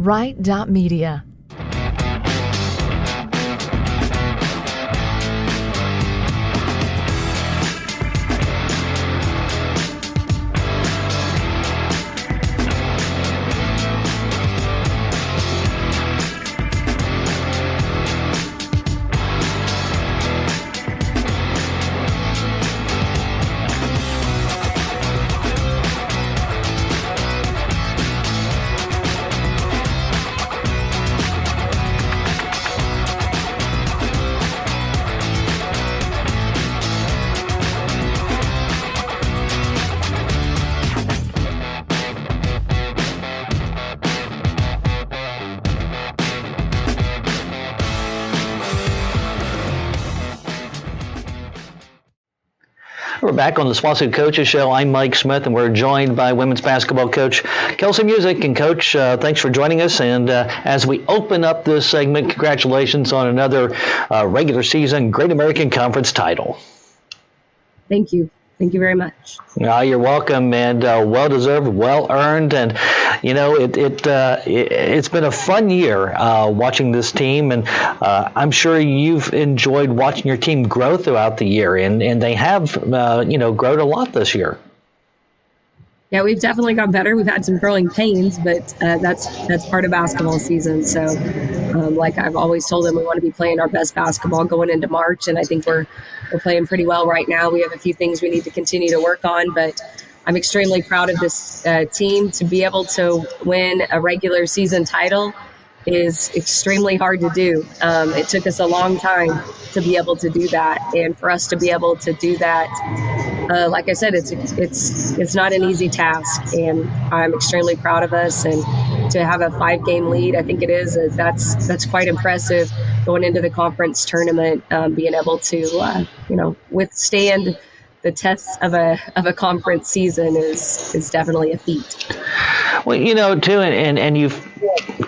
right.media. We're back on the SWOSU Coaches Show. I'm Mike Smith, and we're joined by women's basketball coach Kelsey Music. And Coach, thanks for joining us. And as we open up this segment, congratulations on another regular season Great American Conference title. Thank you. Thank you very much. You're welcome, and well-deserved, well-earned. And, you know, it's been a fun year watching this team, and I'm sure you've enjoyed watching your team grow throughout the year, and they have, grown a lot this year. Yeah, we've definitely got better. We've had some growing pains, but that's part of basketball season. So, like I've always told them, we want to be playing our best basketball going into March, and I think we're playing pretty well right now. We have a few things we need to continue to work on, but I'm extremely proud of this team. To be able to win a regular season title is extremely hard to do. It took us a long time to be able to do that, and for us to be able to do that, like I said, it's not an easy task, and I'm extremely proud of us. And to have a 5-game lead, I think it is. That's quite impressive going into the conference tournament. Being able to withstand the tests of a conference season is definitely a feat. Well, too, and you've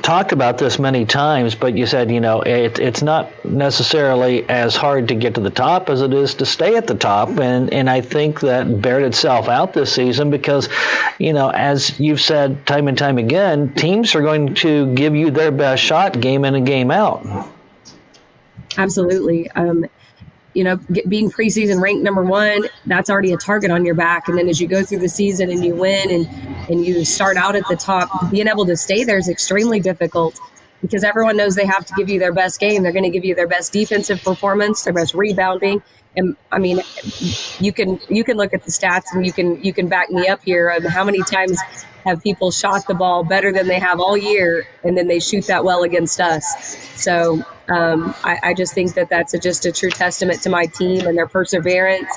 talked about this many times, but you said, it's not necessarily as hard to get to the top as it is to stay at the top. And I think that bared itself out this season because, as you've said time and time again, teams are going to give you their best shot game in and game out. Absolutely. Being preseason ranked number 1, that's already a target on your back. And then as you go through the season and you win and you start out at the top, being able to stay there is extremely difficult because everyone knows they have to give you their best game. They're going to give you their best defensive performance, their best rebounding. And I mean, you can look at the stats and you can back me up here. How many times have people shot the ball better than they have all year, and then they shoot that well against us? So I just think that's just a true testament to my team and their perseverance,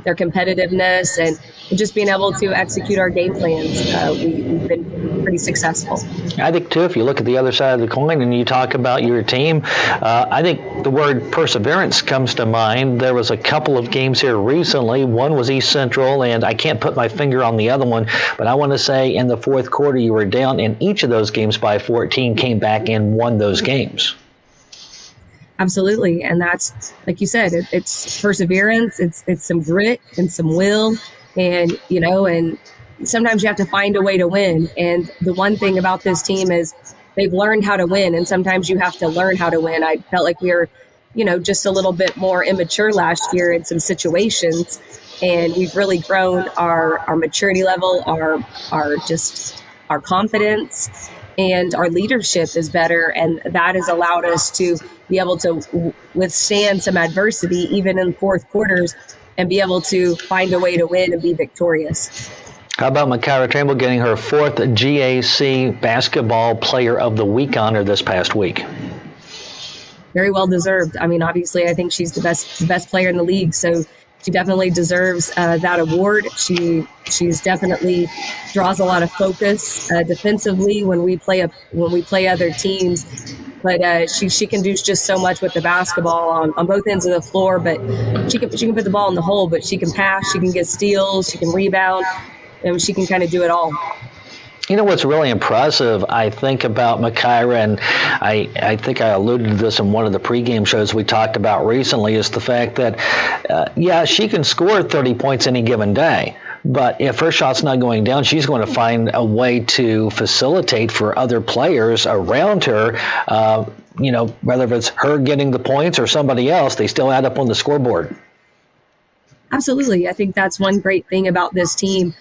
their competitiveness, and just being able to execute our game plans. We've been pretty successful. I think, too, if you look at the other side of the coin and you talk about your team, I think the word perseverance comes to mind. There was a couple of games here recently. One was East Central, and I can't put my finger on the other one, but I want to say in the fourth quarter you were down in each of those games by 14, came back and won those games. Absolutely. And that's, like you said, it's perseverance, it's some grit and some will, and, and sometimes you have to find a way to win. And the one thing about this team is they've learned how to win, and sometimes you have to learn how to win. I felt like we were, just a little bit more immature last year in some situations, and we've really grown our maturity level, our confidence, and our leadership is better, and that has allowed us to be able to withstand some adversity even in fourth quarters and be able to find a way to win and be victorious. How about Mykaira Tramble getting her 4th GAC Basketball Player of the Week honor this past week? Very well deserved. I mean, obviously, I think she's the best player in the league, so she definitely deserves that award. She's definitely draws a lot of focus defensively when we play other teams. But she can do just so much with the basketball on both ends of the floor. But she can put the ball in the hole. But she can pass, she can get steals, she can rebound, and she can kind of do it all. You know what's really impressive, I think, about Mykaira, and I think I alluded to this in one of the pregame shows we talked about recently, is the fact that, she can score 30 points any given day. But if her shot's not going down, she's going to find a way to facilitate for other players around her. Whether it's her getting the points or somebody else, they still add up on the scoreboard. Absolutely. I think that's one great thing about this team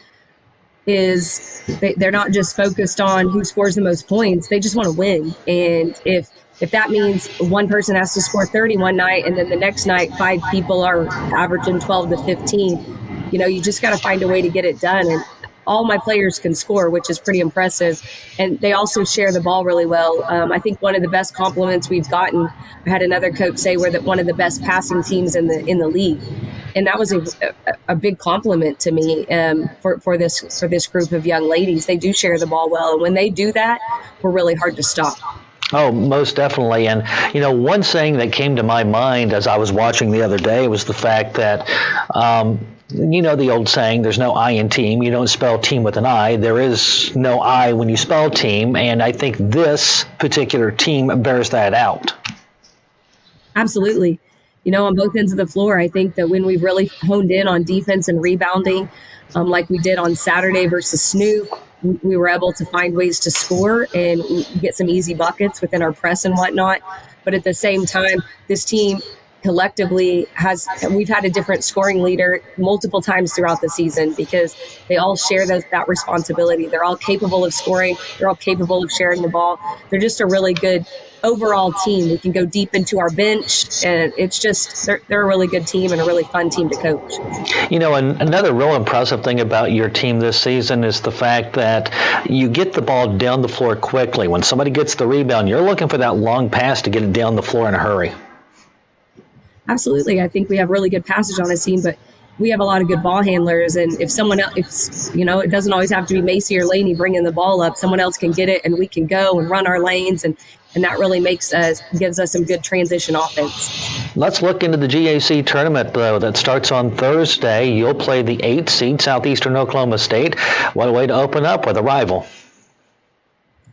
is they're not just focused on who scores the most points. They just want to win. And if that means one person has to score 30 one night and then the next night 5 people are averaging 12 to 15, you just got to find a way to get it done. And all my players can score, which is pretty impressive. And they also share the ball really well. I think one of the best compliments we've gotten, I had another coach say we're one of the best passing teams in the league. And that was a big compliment to me for this group of young ladies. They do share the ball well. And when they do that, we're really hard to stop. Oh, most definitely. And, one saying that came to my mind as I was watching the other day was the fact that, the old saying, there's no I in team. You don't spell team with an I. There is no I when you spell team. And I think this particular team bears that out. Absolutely. On both ends of the floor, I think that when we've really honed in on defense and rebounding, like we did on Saturday versus SNU, we were able to find ways to score and get some easy buckets within our press and whatnot. But at the same time, this team collectively we've had a different scoring leader multiple times throughout the season because they all share that responsibility. They're all capable of scoring. They're all capable of sharing the ball. They're just a really good overall team. We can go deep into our bench, and it's just they're a really good team and a really fun team to coach. And another real impressive thing about your team this season is the fact that you get the ball down the floor quickly. When somebody gets the rebound, you're looking for that long pass to get it down the floor in a hurry. Absolutely. I think we have really good passage on this team, but we have a lot of good ball handlers. And if someone else, it doesn't always have to be Macy or Laney bringing the ball up. Someone else can get it and we can go and run our lanes. And that really gives us some good transition offense. Let's look into the GAC tournament, though, that starts on Thursday. You'll play the 8th seed, Southeastern Oklahoma State. What a way to open up with a rival.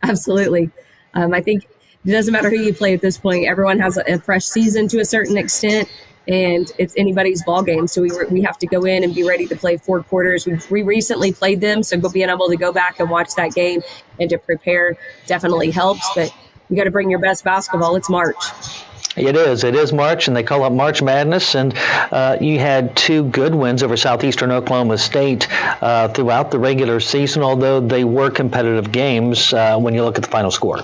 Absolutely. I think it doesn't matter who you play at this point. Everyone has a fresh season to a certain extent, and it's anybody's ball game. So we have to go in and be ready to play 4 quarters. We recently played them, so being able to go back and watch that game and to prepare definitely helps. But you got to bring your best basketball. It's March. It is March, and they call it March Madness. And you had 2 good wins over Southeastern Oklahoma State throughout the regular season, although they were competitive games when you look at the final score.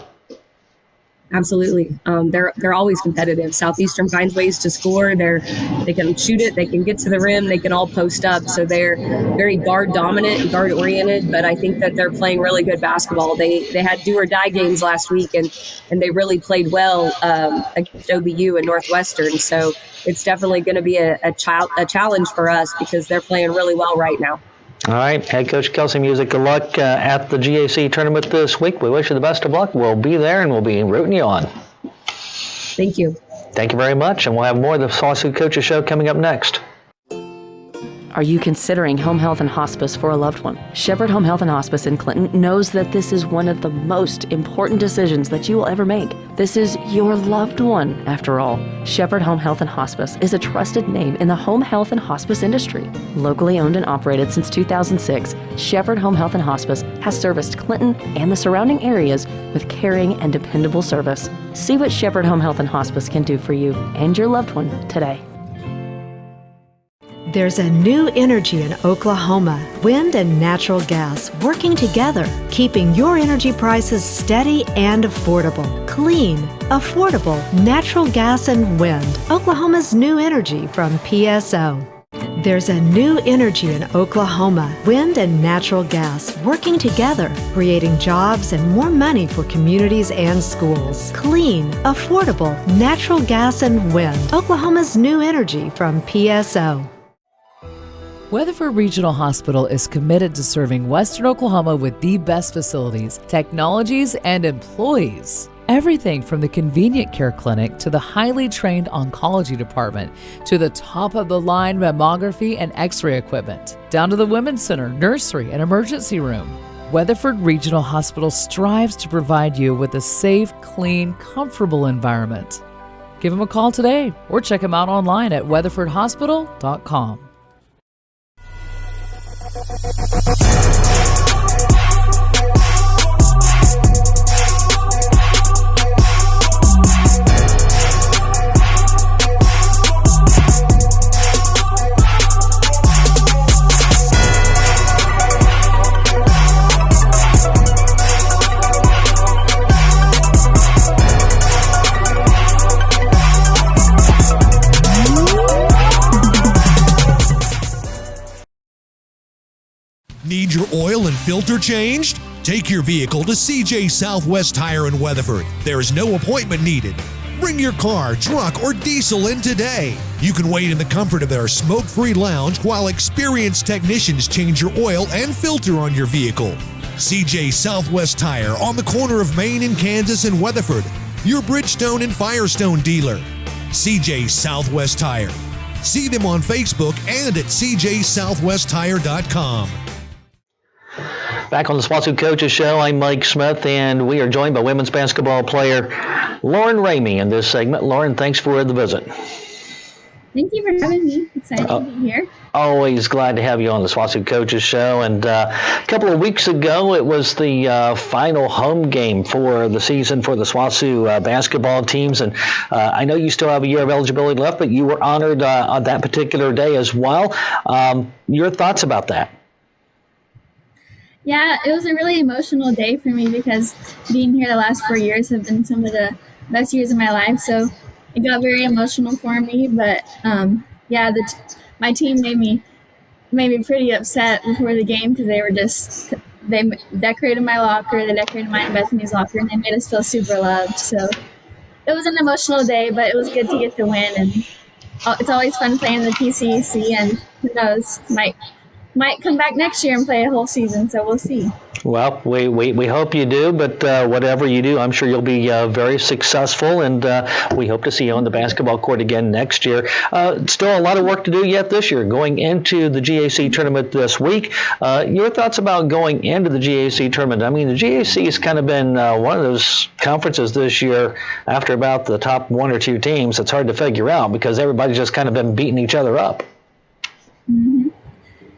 Absolutely. They're always competitive. Southeastern finds ways to score. They can shoot it. They can get to the rim. They can all post up. So they're very guard dominant and guard oriented. But I think that they're playing really good basketball. They had do or die games last week, and they really played well against OBU and Northwestern. So it's definitely going to be a challenge for us because they're playing really well right now. All right, Head Coach Kelsey Music, good luck at the GAC tournament this week. We wish you the best of luck. We'll be there, and we'll be rooting you on. Thank you. Thank you very much, and we'll have more of the SWOSU Coaches Show coming up next. Are you considering home health and hospice for a loved one? Shepherd Home Health and Hospice in Clinton knows that this is one of the most important decisions that you will ever make. This is your loved one, after all. Shepherd Home Health and Hospice is a trusted name in the home health and hospice industry. Locally owned and operated since 2006, Shepherd Home Health and Hospice has serviced Clinton and the surrounding areas with caring and dependable service. See what Shepherd Home Health and Hospice can do for you and your loved one today. There's a new energy in Oklahoma, wind and natural gas working together, keeping your energy prices steady and affordable. Clean, affordable, natural gas and wind. Oklahoma's new energy from PSO. There's a new energy in Oklahoma, wind and natural gas working together, creating jobs and more money for communities and schools. Clean, affordable, natural gas and wind. Oklahoma's new energy from PSO. Weatherford Regional Hospital is committed to serving Western Oklahoma with the best facilities, technologies, and employees. Everything from the convenient care clinic to the highly trained oncology department to the top-of-the-line mammography and x-ray equipment, down to the women's center, nursery, and emergency room. Weatherford Regional Hospital strives to provide you with a safe, clean, comfortable environment. Give them a call today or check them out online at weatherfordhospital.com. Need your oil and filter changed? Take your vehicle to CJ Southwest Tire in Weatherford. There is no appointment needed. Bring your car, truck, or diesel in today. You can wait in the comfort of their smoke-free lounge while experienced technicians change your oil and filter on your vehicle. CJ Southwest Tire on the corner of Main and Kansas in Weatherford. Your Bridgestone and Firestone dealer. CJ Southwest Tire. See them on Facebook and at cjsouthwesttire.com. Back on the SWOSU Coaches Show, I'm Mike Smith, and we are joined by women's basketball player Lauren Ramey in this segment. Lauren, thanks for the visit. Thank you for having me. Excited to be here. Always glad to have you on the SWOSU Coaches Show. And a couple of weeks ago, it was the final home game for the season for the SWOSU basketball teams. And I know you still have a year of eligibility left, but you were honored on that particular day as well. Your thoughts about that? Yeah, it was a really emotional day for me because being here the last 4 years have been some of the best years of my life. So it got very emotional for me. But my team made me pretty upset before the game because they decorated my locker, they decorated mine and Bethany's locker, and they made us feel super loved. So it was an emotional day, but it was good to get the win. And it's always fun playing in the PCEC, and who knows, might come back next year and play a whole season, so we'll see. Well, we hope you do, but whatever you do, I'm sure you'll be very successful, and we hope to see you on the basketball court again next year. Still a lot of work to do yet this year, going into the GAC tournament this week. Your thoughts about going into the GAC tournament? I mean, the GAC has kind of been one of those conferences this year, after about the top one or two teams, it's hard to figure out because everybody's just kind of been beating each other up. Mm-hmm.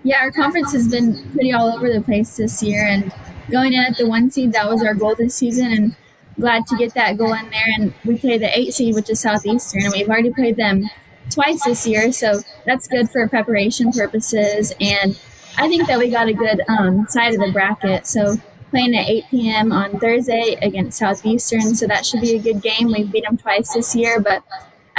Yeah, our conference has been pretty all over the place this year, and going in at the 1 seed, that was our goal this season, and glad to get that goal in there. And we play the 8 seed, which is Southeastern, and we've already played them twice this year, so that's good for preparation purposes. And I think that we got a good side of the bracket. So playing at 8 p.m. on Thursday against Southeastern, so that should be a good game. We've beat them twice this year, but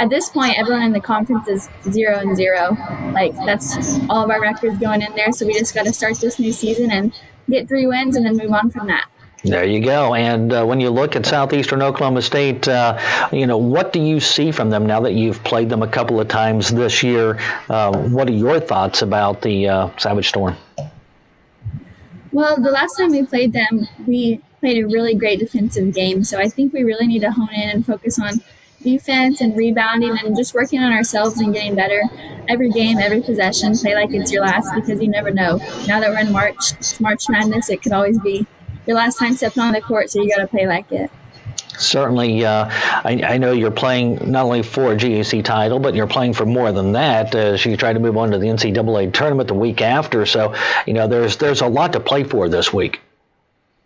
at this point, everyone in the conference is 0-0. Like, that's all of our records going in there. So we just got to start this new season and get 3 wins and then move on from that. There you go. And when you look at Southeastern Oklahoma State, what do you see from them now that you've played them a couple of times this year? What are your thoughts about the Savage Storm? Well, the last time we played them, we played a really great defensive game. So I think we really need to hone in and focus on defense and rebounding and just working on ourselves and getting better every game, every possession. Play like it's your last, because you never know. Now that we're in March, it's March Madness, it could always be your last time stepping on the court, so you got to play like it. Certainly, I know you're playing not only for a GAC title, but you're playing for more than that as you try to move on to the NCAA tournament the week after. So, there's a lot to play for this week.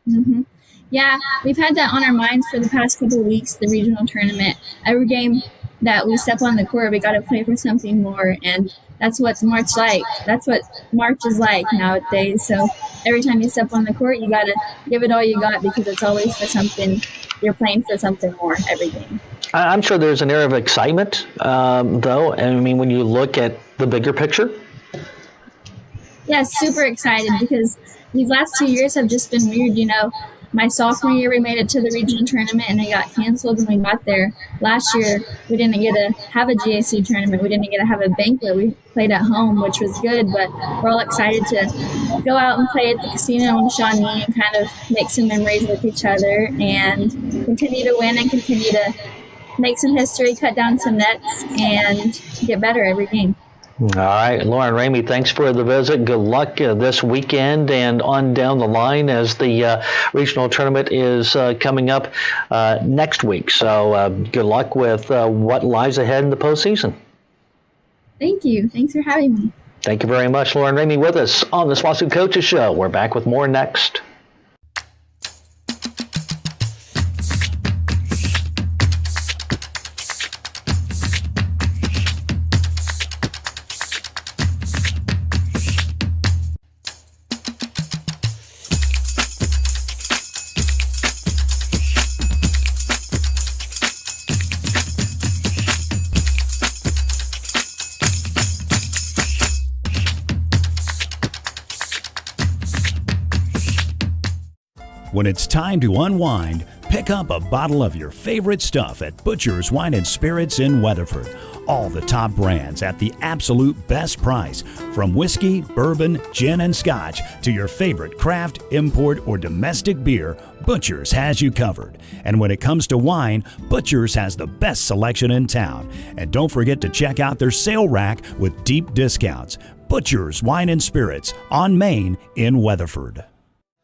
Mm-hmm. Yeah, we've had that on our minds for the past couple of weeks, the regional tournament. Every game that we step on the court, we got to play for something more, and that's what's March like. That's what March is like nowadays. So every time you step on the court, you got to give it all you got, because it's always for something. You're playing for something more every game. I'm sure there's an air of excitement, though. I mean, when you look at the bigger picture. Yeah, super excited, because these last 2 years have just been weird, My sophomore year, we made it to the regional tournament, and it got canceled when we got there. Last year, we didn't get to have a GAC tournament. We didn't get to have a banquet. We played at home, which was good, but we're all excited to go out and play at the casino in Shawnee and kind of make some memories with each other and continue to win and continue to make some history, cut down some nets, and get better every game. All right, Lauren Ramey, thanks for the visit. Good luck this weekend and on down the line as the regional tournament is coming up next week. So good luck with what lies ahead in the postseason. Thank you. Thanks for having me. Thank you very much, Lauren Ramey, with us on the SWOSU Coaches Show. We're back with more next. When it's time to unwind, pick up a bottle of your favorite stuff at Butcher's Wine and Spirits in Weatherford. All the top brands at the absolute best price. From whiskey, bourbon, gin, and scotch to your favorite craft, import, or domestic beer, Butcher's has you covered. And when it comes to wine, Butcher's has the best selection in town. And don't forget to check out their sale rack with deep discounts. Butcher's Wine and Spirits on Main in Weatherford.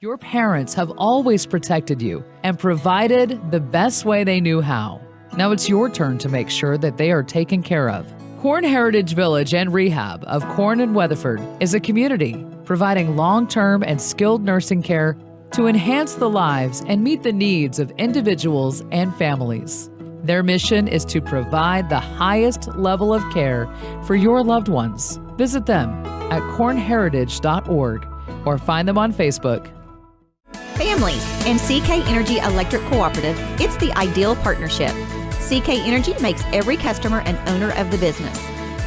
Your parents have always protected you and provided the best way they knew how. Now it's your turn to make sure that they are taken care of. Corn Heritage Village and Rehab of Corn and Weatherford is a community providing long-term and skilled nursing care to enhance the lives and meet the needs of individuals and families. Their mission is to provide the highest level of care for your loved ones. Visit them at cornheritage.org or find them on Facebook. Families and CK Energy Electric Cooperative, it's the ideal partnership. CK Energy makes every customer an owner of the business.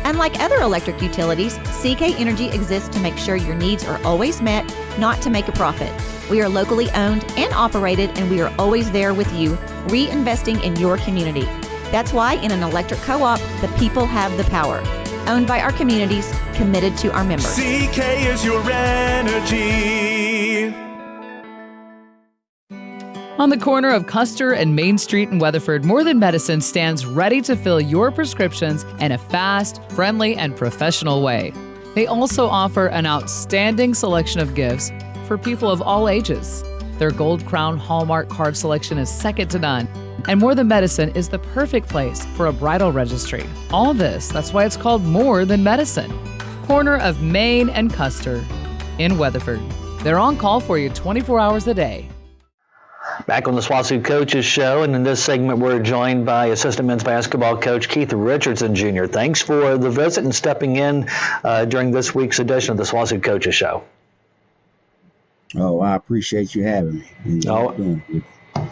Unlike other electric utilities, CK Energy exists to make sure your needs are always met, not to make a profit. We are locally owned and operated, and we are always there with you, reinvesting in your community. That's why in an electric co-op, the people have the power. Owned by our communities, committed to our members. CK is your energy. On the corner of Custer and Main Street in Weatherford, More Than Medicine stands ready to fill your prescriptions in a fast, friendly, and professional way. They also offer an outstanding selection of gifts for people of all ages. Their Gold Crown Hallmark card selection is second to none, and More Than Medicine is the perfect place for a bridal registry. All this, that's why it's called More Than Medicine. Corner of Main and Custer in Weatherford. They're on call for you 24 hours a day. Back on the SWOSU Coaches Show, and in this segment we're joined by assistant men's basketball coach Keith Richardson Jr. Thanks for the visit and stepping in during this week's edition of the SWOSU Coaches Show. Oh, I appreciate you having me.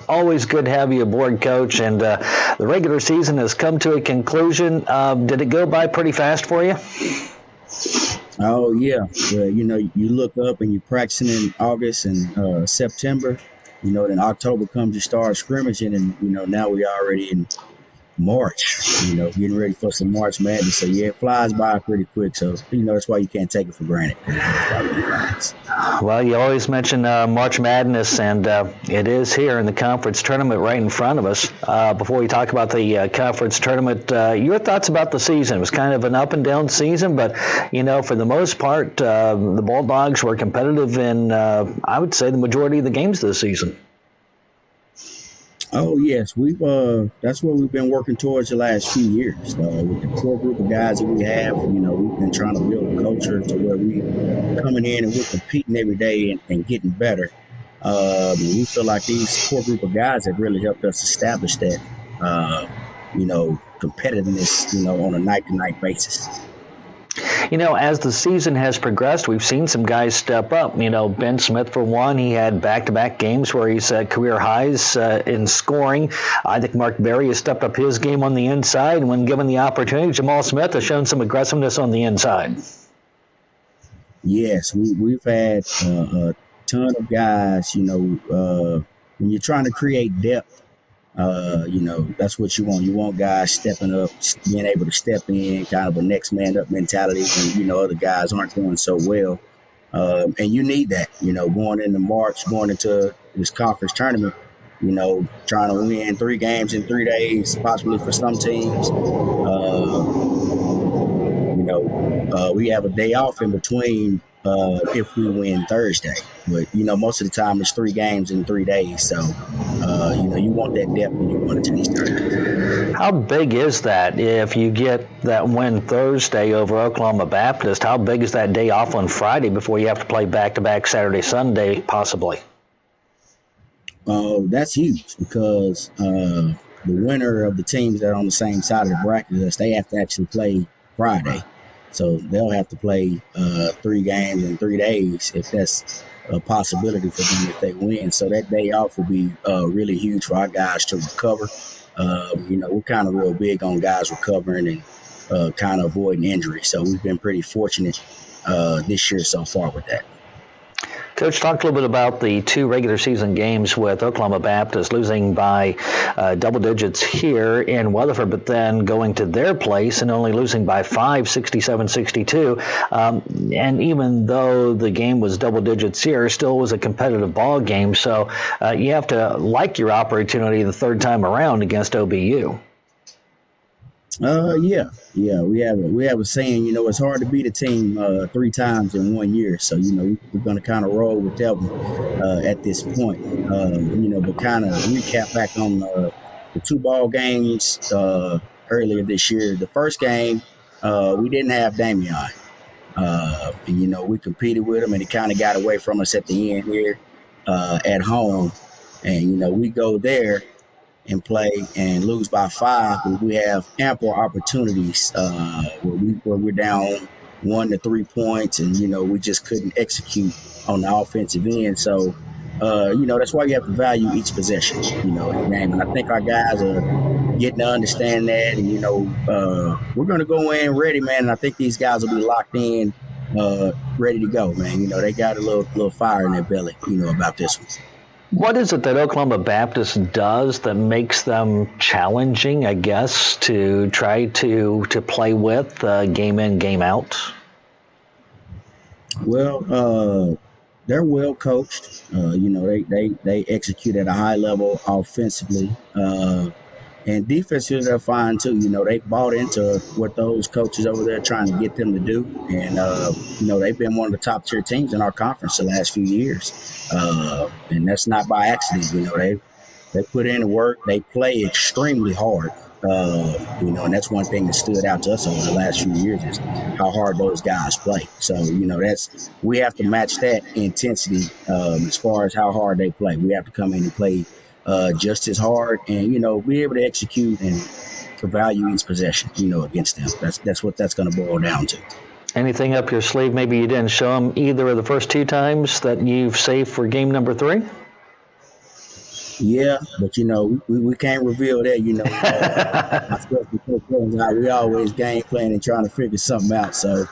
Always good to have you aboard, Coach. And the regular season has come to a conclusion. Did it go by pretty fast for you? Oh, yeah. You look up and you're practicing in August and September. Then October comes, you start scrimmaging, and, now we're already in March, getting ready for some March Madness. So, yeah, it flies by pretty quick. So, that's why you can't take it for granted. Well, you always mention March Madness, and it is here in the conference tournament right in front of us. Before we talk about the conference tournament, your thoughts about the season? It was kind of an up and down season, but, for the most part, the Bulldogs were competitive in, I would say, the majority of the games this season. Oh, yes. That's what we've been working towards the last few years. With the core group of guys that we have, we've been trying to build a culture to where we coming in and we're competing every day and getting better. We feel like these core group of guys have really helped us establish that, competitiveness, on a night-to-night basis. As the season has progressed, we've seen some guys step up. Ben Smith, for one, he had back-to-back games where he's at career highs in scoring. I think Mark Berry has stepped up his game on the inside, and when given the opportunity, Jamal Smith has shown some aggressiveness on the inside. Yes, we've had a ton of guys, when you're trying to create depth, that's what you want. You want guys stepping up, being able to step in, kind of a next man up mentality when, other guys aren't doing so well. And you need that, going into March, going into this conference tournament, trying to win 3 games in 3 days, possibly for some teams. We have a day off in between if we win Thursday. But, most of the time it's 3 games in 3 days. So, you want that depth when you go into these tournaments. How big is that if you get that win Thursday over Oklahoma Baptist? How big is that day off on Friday before you have to play back-to-back Saturday, Sunday, possibly? That's huge because the winner of the teams that are on the same side of the bracket as us, they have to actually play Friday. So they'll have to play 3 games in 3 days if that's a possibility for them if they win. So that day off will be really huge for our guys to recover. We're kind of real big on guys recovering and kind of avoiding injury. So we've been pretty fortunate this year so far with that. Coach, talk a little bit about the 2 regular season games with Oklahoma Baptist, losing by double digits here in Weatherford, but then going to their place and only losing by 5, 67-62. And even though the game was double digits here, still was a competitive ball game. So you have to like your opportunity the third time around against OBU. Yeah. We have a saying, it's hard to beat a team 3 times in 1 year. So, we're going to kind of roll with that one at this point. But kind of recap back on the 2 ball games earlier this year. The first game, we didn't have Damian. We competed with him and he kind of got away from us at the end here at home. And, we go there and play and lose by 5, but we have ample opportunities where we're down 1 to 3 points, and we just couldn't execute on the offensive end. So that's why you have to value each possession, in the game. And I think our guys are getting to understand that. And we're going to go in ready, man. And I think these guys will be locked in, ready to go, man. They got a little fire in their belly, about this one. What is it that Oklahoma Baptist does that makes them challenging, I guess, to try to play with game in, game out? Well, they're well coached. They execute at a high level offensively. And defensively, they're fine too. They bought into what those coaches over there are trying to get them to do. And, they've been one of the top tier teams in our conference the last few years. And that's not by accident. They put in the work. They play extremely hard. And that's one thing that stood out to us over the last few years is how hard those guys play. So, we have to match that intensity as far as how hard they play. We have to come in and play just as hard and, be able to execute and to value each possession, against them. That's what that's going to boil down to. Anything up your sleeve maybe you didn't show them either of the first 2 times that you've saved for game number 3? Yeah, but, we can't reveal that, we always game plan and trying to figure something out. So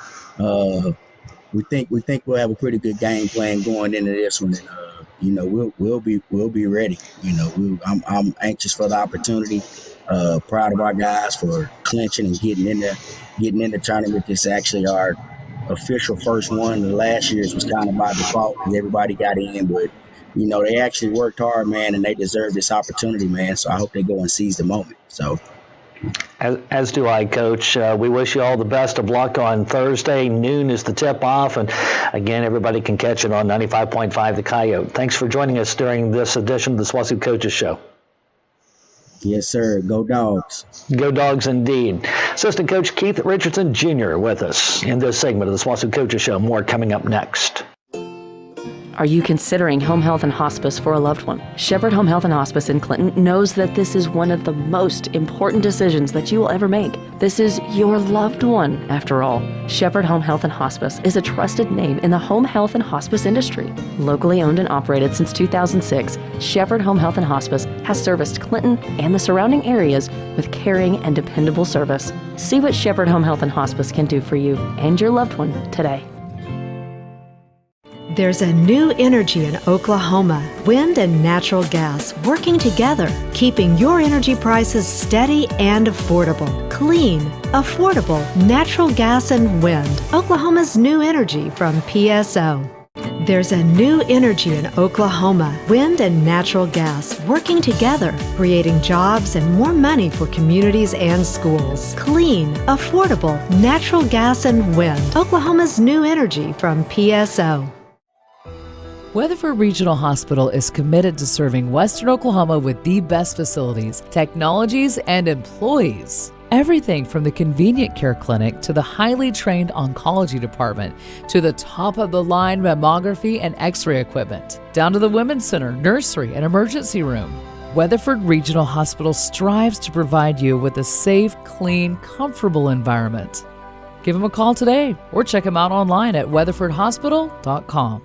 we think we'll have a pretty good game plan going into this one. And, we'll be ready. I'm anxious for the opportunity. Proud of our guys for clinching and getting in the tournament. This is actually our official first one. The last year's was kind of by default because everybody got in, but they actually worked hard, man, and they deserve this opportunity, man. So I hope they go and seize the moment. So. As do I, Coach. We wish you all the best of luck on Thursday. Noon is the tip-off. And, again, everybody can catch it on 95.5 The Coyote. Thanks for joining us during this edition of the SWOSU Coaches Show. Yes, sir. Go Dogs. Go Dogs indeed. Assistant Coach Keith Richardson Jr. with us in this segment of the SWOSU Coaches Show. More coming up next. Are you considering home health and hospice for a loved one? Shepherd Home Health and Hospice in Clinton knows that this is one of the most important decisions that you will ever make. This is your loved one, after all. Shepherd Home Health and Hospice is a trusted name in the home health and hospice industry. Locally owned and operated since 2006, Shepherd Home Health and Hospice has serviced Clinton and the surrounding areas with caring and dependable service. See what Shepherd Home Health and Hospice can do for you and your loved one today. There's a new energy in Oklahoma, wind and natural gas working together, keeping your energy prices steady and affordable. Clean, affordable, natural gas and wind. Oklahoma's new energy from PSO. There's a new energy in Oklahoma, wind and natural gas working together, creating jobs and more money for communities and schools. Clean, affordable, natural gas and wind. Oklahoma's new energy from PSO. Weatherford Regional Hospital is committed to serving Western Oklahoma with the best facilities, technologies, and employees. Everything from the convenient care clinic to the highly trained oncology department to the top-of-the-line mammography and x-ray equipment, down to the women's center, nursery, and emergency room. Weatherford Regional Hospital strives to provide you with a safe, clean, comfortable environment. Give them a call today or check them out online at weatherfordhospital.com.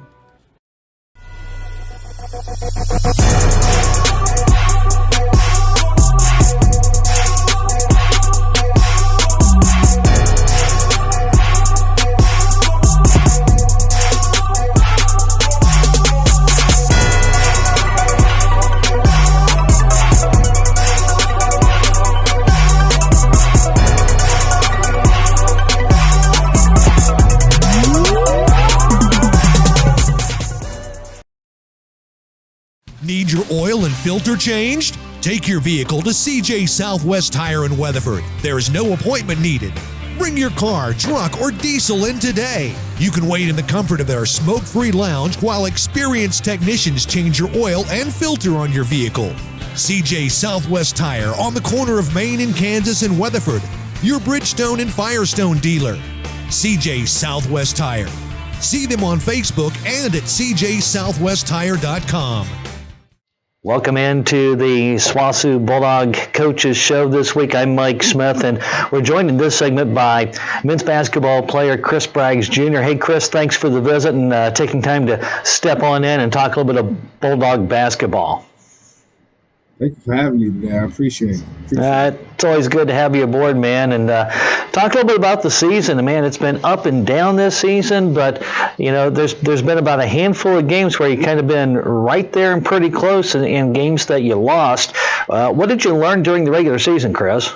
Need your oil and filter changed? Take your vehicle to CJ Southwest Tire in Weatherford. There is no appointment needed. Bring your car, truck, or diesel in today. You can wait in the comfort of their smoke-free lounge while experienced technicians change your oil and filter on your vehicle. CJ Southwest Tire on the corner of Main and Kansas in Weatherford. Your Bridgestone and Firestone dealer. CJ Southwest Tire. See them on Facebook and at cjsouthwesttire.com. Welcome into the SWOSU Bulldog Coaches Show this week. I'm Mike Smith, and we're joined in this segment by men's basketball player Chris Braggs Jr. Hey, Chris, thanks for the visit and taking time to step on in and talk a little bit of Bulldog basketball. Thank you for having me today. I appreciate it. It's always good to have you aboard, man. And talk a little bit about the season. Man, it's been up and down this season, but there's been about a handful of games where you kind of been right there and pretty close in games that you lost. What did you learn during the regular season, Chris?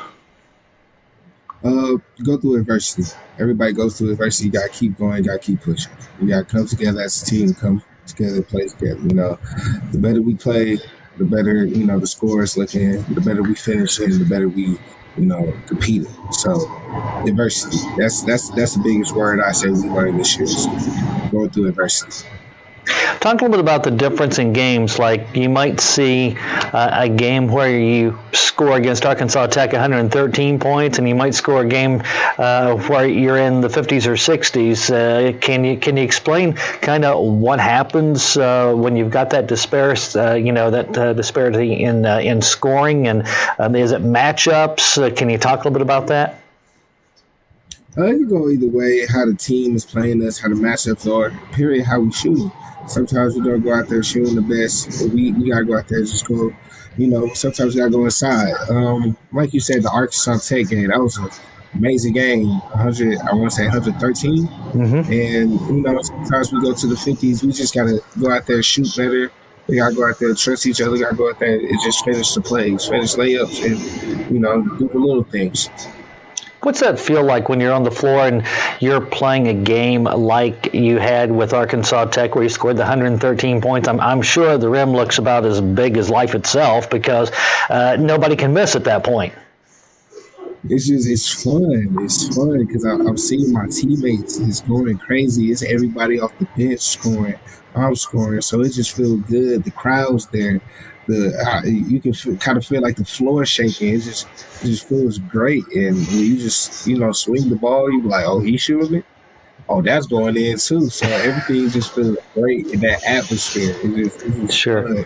Go through adversity. Everybody goes through adversity. You got to keep going. You got to keep pushing. You got to come together as a team, come together and play together. The better we play, the better, the score is looking, the better we finish and the better we, compete. So adversity, that's the biggest word I say we learned this year is going through adversity. Talk a little bit about the difference in games. Like you might see a game where you score against Arkansas Tech 113 points, and you might score a game where you're in the 50s or 60s. Can you explain kind of what happens when you've got that disparity in scoring, and is it matchups? Can you talk a little bit about that? It can go either way. How the team is playing us, how the matchups are. Period. How we shoot. Sometimes we don't go out there shooting the best. We gotta go out there and just go. Sometimes we gotta go inside. Like you said, the Arkansas Tech game, that was an amazing game. 100, I want to say 113. Mm-hmm. And sometimes we go to the 50s. We just gotta go out there, shoot better. We gotta go out there, trust each other. We gotta go out there and just finish the plays, finish layups, and do the little things. What's that feel like when you're on the floor and you're playing a game like you had with Arkansas Tech where you scored the 113 points? I'm sure the rim looks about as big as life itself because nobody can miss at that point. It's fun. It's fun because I'm seeing my teammates is going crazy. It's everybody off the bench scoring. I'm scoring. So it just feels good. The crowd's there. You can kind of feel like the floor shaking. It just feels great. And when you just swing the ball, you be like, oh, he's shooting it. Oh, that's going in too. So everything just feels great in that atmosphere. It's sure. Fun.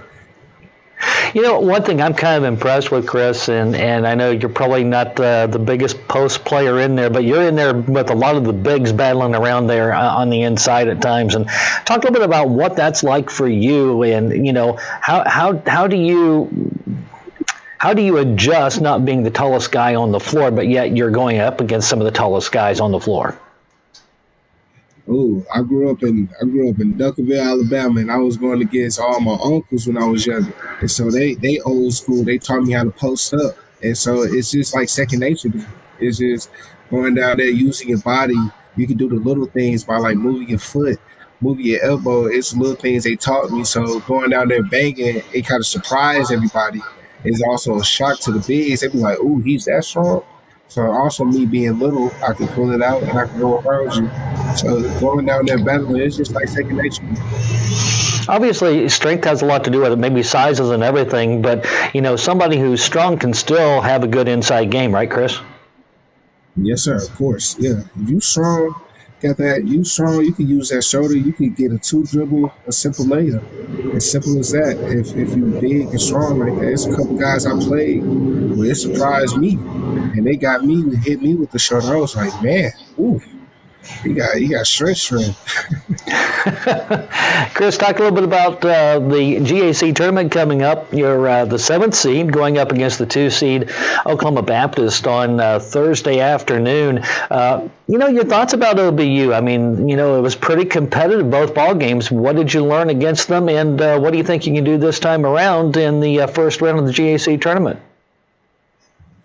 One thing I'm kind of impressed with, Chris, and I know you're probably not the biggest post player in there, but you're in there with a lot of the bigs battling around there on the inside at times. And talk a little bit about what that's like for you, and how do you adjust not being the tallest guy on the floor, but yet you're going up against some of the tallest guys on the floor? Oh, I grew up in Duncanville, Alabama, and I was going against all my uncles when I was younger. And so they old school. They taught me how to post up, and so it's just like second nature. It's just going down there using your body. You can do the little things by like moving your foot, moving your elbow. It's little things they taught me. So going down there banging, it kind of surprised everybody. It's also a shock to the bigs. They be like, "Ooh, he's that strong." So also me being little, I can pull it out and I can go around you. So going down there battling, it's just like second nature. Obviously, strength has a lot to do with it, maybe sizes and everything, but, somebody who's strong can still have a good inside game, right, Chris? Yes, sir, of course. Yeah. If you strong, you strong, you can use that shoulder, you can get a 2-dribble, a simple layup. As simple as that. If you big and strong like that, there's a couple guys I played where it surprised me. And they got me, hit me with the shoulder. I was like, man, ooh. You got strength. Chris, talk a little bit about the GAC tournament coming up. You're the 7th seed going up against the 2 seed Oklahoma Baptist on Thursday afternoon. Your thoughts about OBU? I mean, it was pretty competitive, both ball games. What did you learn against them, and what do you think you can do this time around in the first round of the GAC tournament?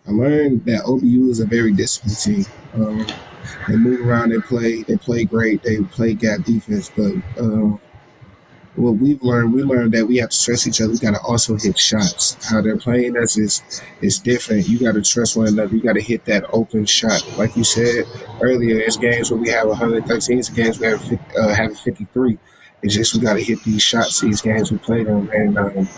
I learned that OBU is a very disciplined team. They move around, they play great, they play gap defense, but what we learned that we have to trust each other. We got to also hit shots. How they're playing us is different. You got to trust one another. You got to hit that open shot. Like you said earlier, it's games where we have 113, it's games we have 53. It's just we got to hit these shots these games we play them. And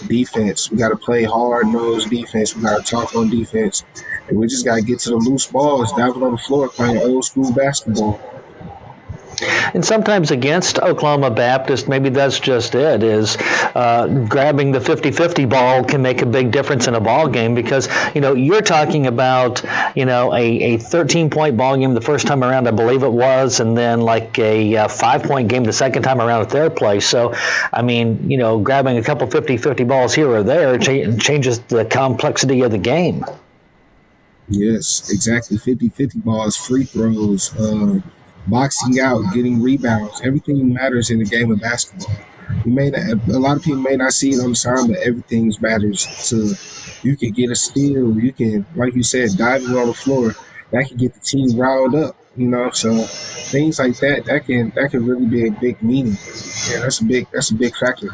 defense, we got to play hard-nosed defense. We got to talk on defense. And we just got to get to the loose balls, diving on the floor, playing old-school basketball. And sometimes against Oklahoma Baptist, maybe that's just it, is grabbing the 50-50 ball can make a big difference in a ball game because, you're talking about, a 13-point ball game the first time around, I believe it was, and then like a 5-point game the second time around at their place. So, I mean, grabbing a couple 50-50 balls here or there changes the complexity of the game. Yes, exactly. 50-50 balls, free throws, boxing out, getting rebounds. Everything matters in the game of basketball. A lot of people may not see it on the side, but everything matters. You can get a steal. You can, like you said, diving on the floor. That can get the team riled up. So things like that can really be a big meaning. Yeah, that's a big factor.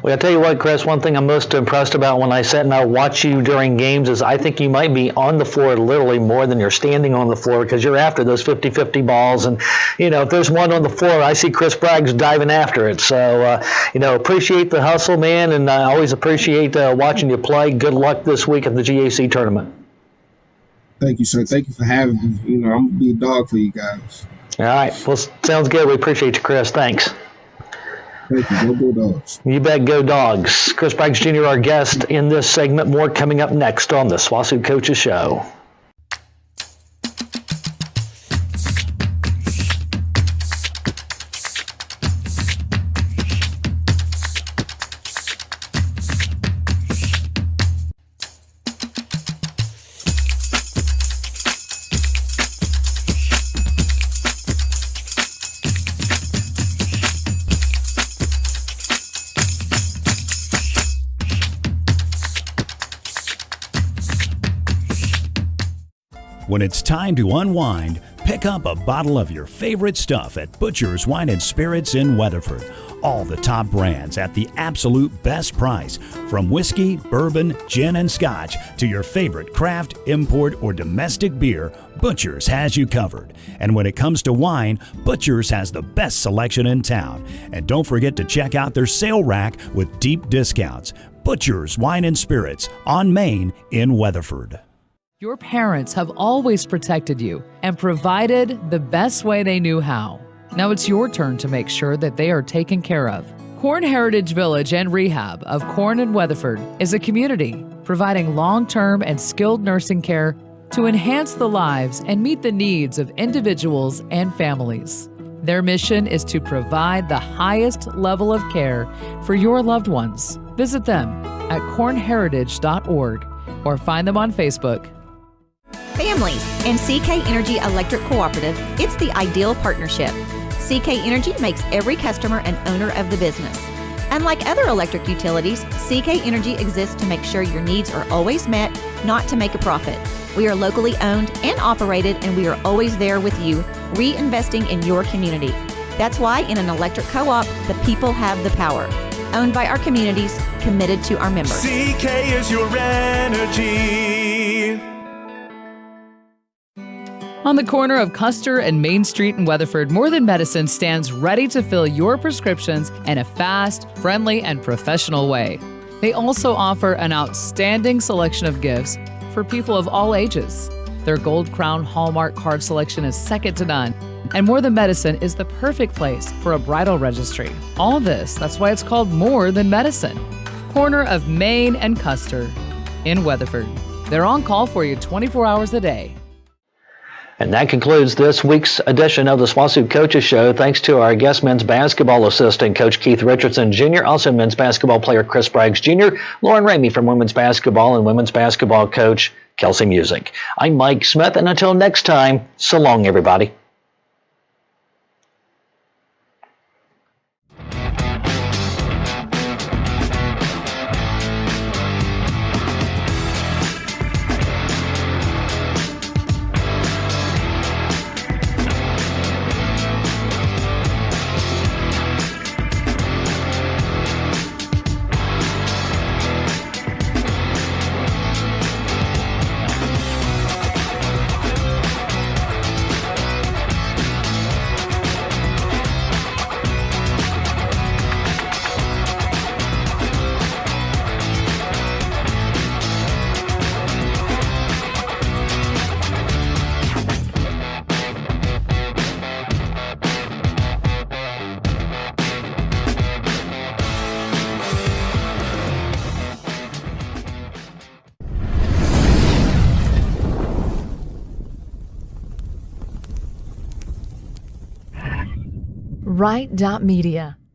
Well, I'll tell you what, Chris, one thing I'm most impressed about when I sit and I watch you during games is I think you might be on the floor literally more than you're standing on the floor because you're after those 50-50 balls. And, if there's one on the floor, I see Chris Bragg's diving after it. So, appreciate the hustle, man, and I always appreciate watching you play. Good luck this week at the GAC tournament. Thank you, sir. Thank you for having me. I'm going to be a dog for you guys. All right. Well, sounds good. We appreciate you, Chris. Thanks. Thank you. Go Dogs. You bet. Go Dogs. Chris Braggs Jr., our guest in this segment. More coming up next on the SWOSU Coaches Show. When it's time to unwind, pick up a bottle of your favorite stuff at Butcher's Wine and Spirits in Weatherford. All the top brands at the absolute best price. From whiskey, bourbon, gin, and scotch to your favorite craft, import, or domestic beer, Butcher's has you covered. And when it comes to wine, Butcher's has the best selection in town. And don't forget to check out their sale rack with deep discounts. Butcher's Wine and Spirits on Main in Weatherford. Your parents have always protected you and provided the best way they knew how. Now it's your turn to make sure that they are taken care of. Corn Heritage Village and Rehab of Corn and Weatherford is a community providing long-term and skilled nursing care to enhance the lives and meet the needs of individuals and families. Their mission is to provide the highest level of care for your loved ones. Visit them at cornheritage.org or find them on Facebook. Families and CK Energy Electric Cooperative, it's the ideal partnership. CK Energy makes every customer an owner of the business. Unlike other electric utilities, CK Energy exists to make sure your needs are always met, not to make a profit. We are locally owned and operated, and we are always there with you, reinvesting in your community. That's why in an electric co-op, the people have the power. Owned by our communities, committed to our members. CK is your energy. On the corner of Custer and Main Street in Weatherford, More Than Medicine stands ready to fill your prescriptions in a fast, friendly, and professional way. They also offer an outstanding selection of gifts for people of all ages. Their Gold Crown Hallmark card selection is second to none, and More Than Medicine is the perfect place for a bridal registry. All this, that's why it's called More Than Medicine. Corner of Main and Custer in Weatherford. They're on call for you 24 hours a day. And that concludes this week's edition of the SWOSU Coaches Show. Thanks to our guest men's basketball assistant, Coach Keith Richardson Jr., also men's basketball player Chris Braggs Jr., Lauren Ramey from women's basketball, and women's basketball coach Kelsey Music. I'm Mike Smith, and until next time, so long, everybody. Right.media.